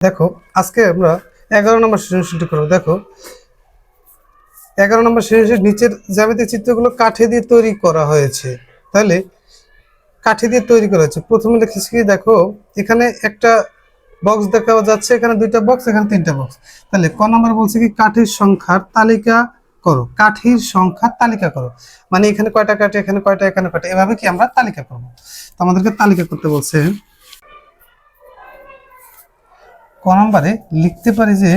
দেখো আজকে আমরা 11 নম্বর সৃজনশীলটি করব। দেখো 11 নম্বর সৃজনশীল নিচের জ্যামিতিক চিত্রগুলো কাঠি দিয়ে তৈরি করা হয়েছে। তাহলে কাঠি দিয়ে তৈরি করা হয়েছে, প্রথমে লিখেছি কি, দেখো এখানে একটা বক্স দেখা যাচ্ছে, এখানে দুইটা বক্স, এখানে তিনটা বক্স। তাহলে ক নম্বর বলছে কি কাঠির সংখ্যার তালিকা করো, কাঠির সংখ্যার তালিকা করো। মানে এখানে কয়টা কাঠি, এখানে কয়টা, এখানে কয়টা, এভাবে কি আমরা তালিকা করবো। তো আমাদেরকে তালিকা করতে বলছে। ক নম্বরে লিখতে পারি যে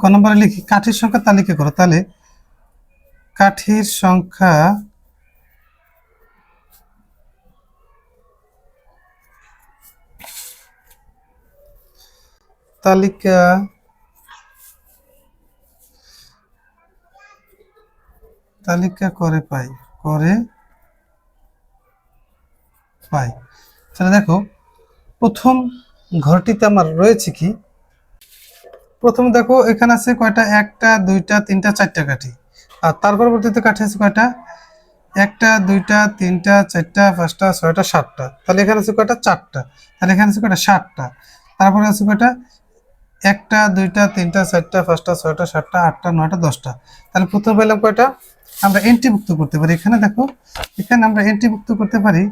ক নম্বরে লিখি কাঠির সংখ্যা তালিকা করো। তাহলে কাঠির সংখ্যা তালিকা তালিকা করে পাই। তাহলে দেখো প্রথম ঘরটিতে আমার রয়েছে কি, প্রথম দেখো এখানে আছে কয়টা, একটা দুইটা তিনটা চারটা কাঠি। আর তার পরবর্তীতে কাঠি আছে কয়টা, একটা দুইটা তিনটা চারটা পাঁচটা ছয়টা সাতটা। তাহলে এখানে আছে কয়টা, চারটা। তাহলে এখানে আছে কয়টা, সাতটা। তারপরে আছে কয়টা, একটা দুইটা তিনটা চারটা পাঁচটা ছয়টা সাতটা আটটা নয়টা দশটা। তাহলে প্রথম পেলাম কয়টা, আমরা এন্ট্রিভুক্ত করতে পারি। এখানে দেখো, এখানে আমরা এন্ট্রিভুক্ত করতে পারি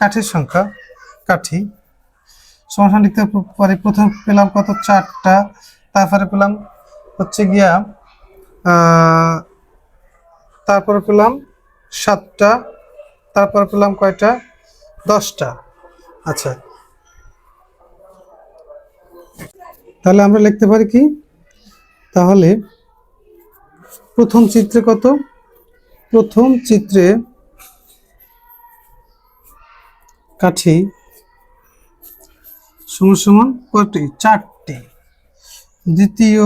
কাঠির সংখ্যা, কাঠি সমান লিখতে পারি। প্রথম পেলাম কত, চারটা। তারপরে পেলাম হচ্ছে গিয়া তারপরে পেলাম সাতটা। তারপরে পেলাম কয়টা, দশটা। আচ্ছা, তাহলে আমরা লিখতে পারি কি, তাহলে প্রথম চিত্রে কত, প্রথম চিত্রে কাঠি সমান সমান কয়টি, চারটি। দ্বিতীয়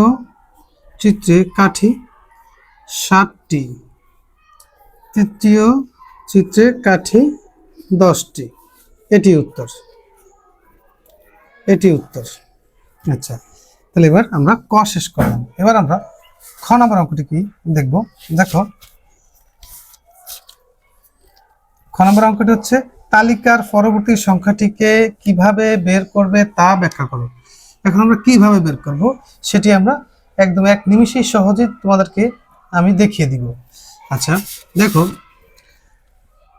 চিত্রে কাঠি 7টি। তৃতীয় চিত্রে কাঠি 10টি। এটি উত্তর। আচ্ছা, তাহলে এবার আমরা ক শেষ করলাম। এবার আমরা খ নম্বর অঙ্কটি কি দেখব। দেখো খ নম্বর অঙ্কটি হচ্ছে তালিকার পরবর্তী সংখ্যাটিকে কিভাবে বের করবে তা ব্যাখ্যা করো। এখন আমরা কিভাবে বের করব সেটি আমরা একদম এক নিমিষেই সহজে তোমাদেরকে আমি দেখিয়ে দিব। আচ্ছা দেখো,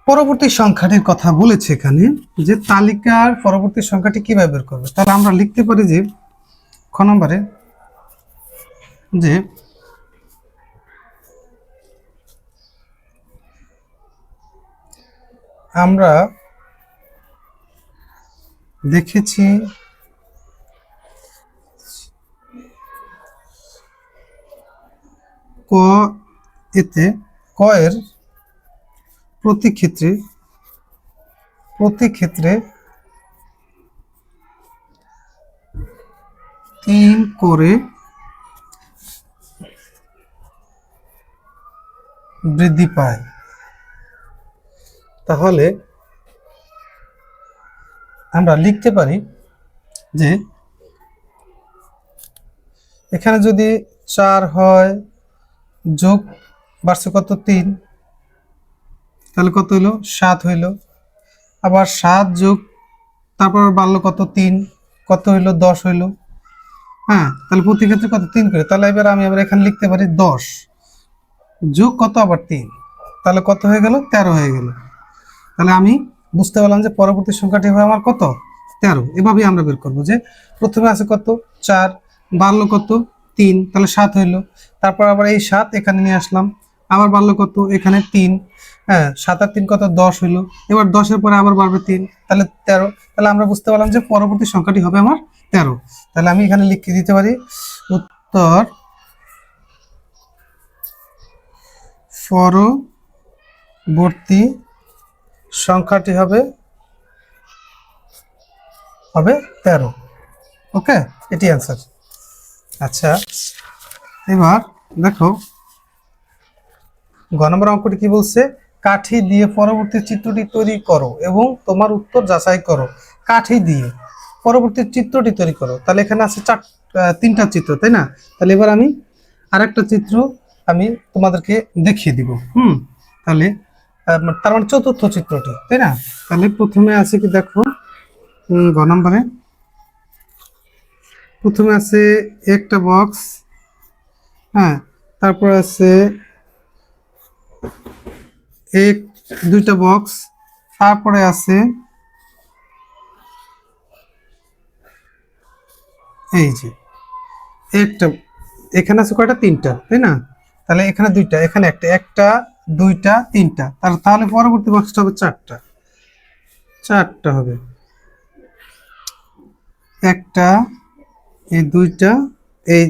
পরবর্তী সংখ্যাটির কথা বলেছে এখানে, যে তালিকার পরবর্তী সংখ্যাটি কিভাবে বের করবে। তাহলে আমরা লিখতে পারি যে খ নম্বরে, যে আমরা দেখেছি ক এতে ক এর প্রতি ক্ষেত্রে 3 করে বৃদ্ধি পায়। তাহলে আমরা লিখতে পারি যে এখানে যদি 4 হয়, যোগ বাড়ছে কত, 3, তাহলে কত হইলো, 7 হইল। আবার 7 যোগ তারপর বাড়লো কত, 3, কত হইলো, 10 হইল। হ্যাঁ, তাহলে প্রতি ক্ষেত্রে কত, 3 করে। তাহলে এবার আমি আবার এখানে লিখতে পারি 10 যোগ কত, আবার 3, তাহলে কত হয়ে গেল, 13 হয়ে গেল। তাহলে আমি বুঝতে পারলাম যে পরবর্তী সংখ্যাটি হবে আমার কত, 13। এভাবেই আমরা বের করবো যে প্রথমে আছে কত, 4, বাড়লো কত, 3, তাহলে 7 হইলো। তারপর আবার এই 7 এখানে নিয়ে আসলাম, আবার বাড়লো কত, এখানে 3। হ্যাঁ, 7 আর 3 কত, 10 হইলো। এবার 10-এর পরে আবার বাড়বে 3, তাহলে 13। তাহলে আমরা বুঝতে পারলাম যে পরবর্তী সংখ্যাটি হবে আমার 13। তাহলে আমি এখানে লিখে দিতে পারি উত্তর পরবর্তী সংখ্যাটি হবে 13। ওকে, এটি অ্যান্সার। আচ্ছা, এবার দেখো গ নম্বর অঙ্কটি কি বলছে, কাঠি দিয়ে পরবর্তী চিত্রটি তৈরি করো এবং তোমার উত্তর যাচাই করো। কাঠি দিয়ে পরবর্তী চিত্রটি তৈরি করো। তাহলে এখানে আছে 3টা চিত্র, তাই না? তাহলে এবার আমি আরেকটা চিত্র আমি তোমাদেরকে দেখিয়ে দিব। তাহলে তার মানে চতুর্থ চিত্রটি, তাই না? তাহলে প্রথমে আছে কি দেখো, গ নম্বরে প্রথমে আছে একটা বক্স, হ্যাঁ, তারপর আছে এক দুইটা বক্স, তারপরে আছে এই যে একটা, এখানে আছে কয়টা, তিনটা, তাই না? তাহলে এখানে দুইটা, এখানে একটা, একটা দুইটা তিনটা, তাহলে পরবর্তী বক্সটা হবে চারটা, চারটা হবে, একটা, এই দুইটা, এই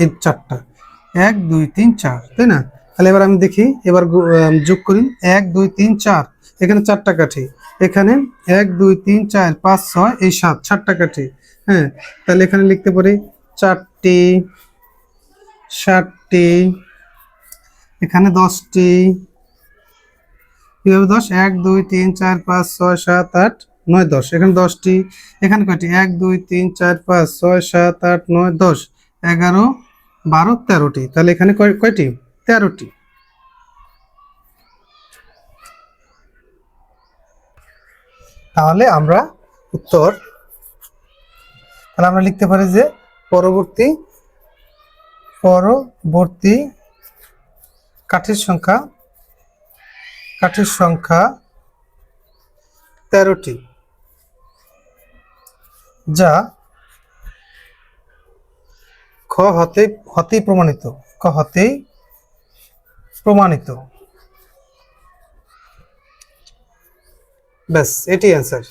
এই চারটা, এক দুই তিন চার, তাই না? তাহলে এবার আমি দেখি, এবার যোগ করি, এক দুই তিন চার, এখানে চারটা কাঠি, এখানে এক দুই তিন চার পাঁচ ছয় এই সাত, সাতটা কাঠি, হ্যাঁ। তাহলে এখানে লিখতে পারি চারটি, ষাটটি, এখানে 10টি, কিভাবে 10, এক দুই তিন চার পাঁচ ছয় সাত আট নয় দশ, এখানে 10টি, এখানে কয়টি, এক দুই তিন চার পাঁচ ছয় সাত আট নয় দশ, 11 12 13টি, তাহলে এখানে কয়টি, 13টি। তাহলে আমরা উত্তর, তাহলে আমরা লিখতে পারি যে পরবর্তী পরবর্তী কাঠির সংখ্যা 13টি, যা খ হতেই প্রমাণিত, খ হতেই প্রমাণিত। ব্যাস, এটি অ্যান্সার।